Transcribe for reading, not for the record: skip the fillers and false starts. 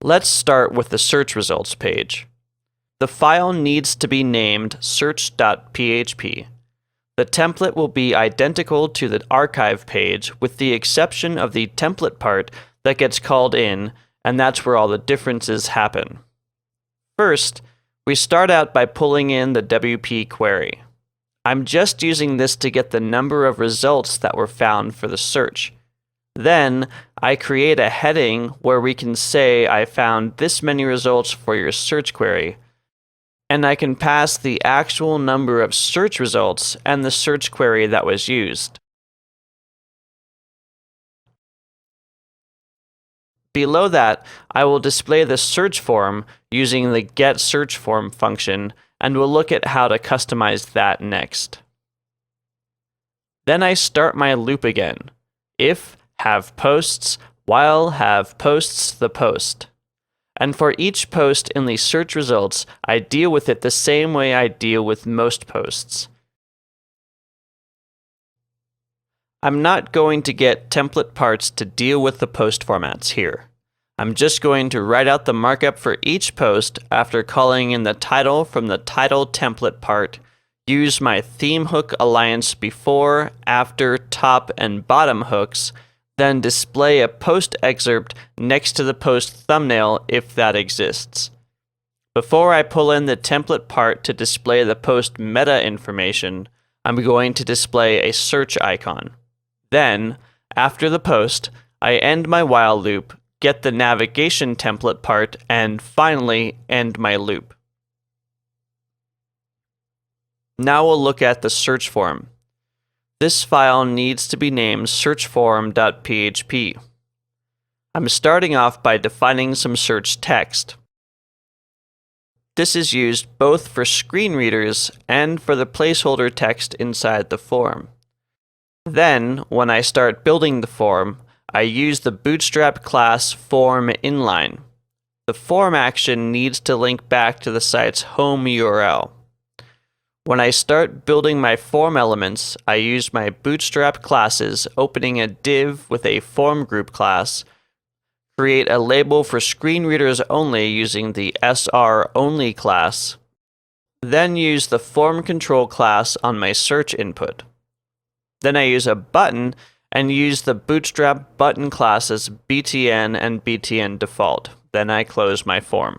Let's start with the search results page. The file needs to be named search.php. The template will be identical to the archive page with the exception of the template part that gets called in, and that's where all the differences happen. First, we start out by pulling in the WP query. I'm just using this to get the number of results that were found for the search. Then, I create a heading where we can say I found this many results for your search query, and I can pass the actual number of search results and the search query that was used. Below that, I will display the search form using the getSearchForm function, and we'll look at how to customize that next. Then I start my loop again. If have posts, while have posts the post. And for each post in the search results, I deal with it the same way I deal with most posts. I'm not going to get template parts to deal with the post formats here. I'm just going to write out the markup for each post after calling in the title from the title template part, use my theme hook alliance before, after, top, and bottom hooks, then display a post excerpt next to the post thumbnail if that exists. Before I pull in the template part to display the post meta information, I'm going to display a search icon. Then, after the post, I end my while loop, get the navigation template part, and finally end my loop. Now we'll look at the search form. This file needs to be named searchform.php. I'm starting off by defining some search text. This is used both for screen readers and for the placeholder text inside the form. Then, when I start building the form, I use the Bootstrap class form_inline. The form action needs to link back to the site's home URL. When I start building my form elements, I use my Bootstrap classes, opening a div with a form group class, create a label for screen readers only using the sr_only class, then use the form control class on my search input. Then I use a button and use the Bootstrap button classes btn and btn default. Then I close my form.